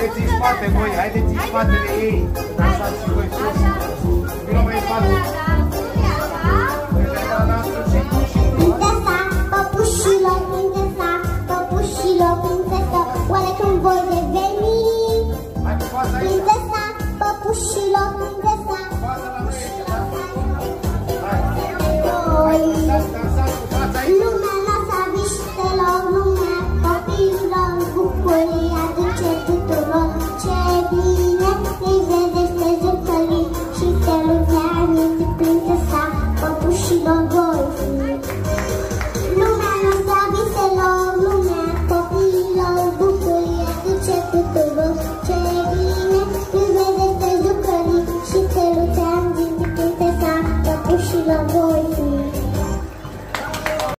Haideți în spate, voi, haideți în spatele ei. Dansați și voi sus. Vino mai în spate. Prințesa, păpușilor, prințesa, păpușilor, prințesă, oare când voi deveni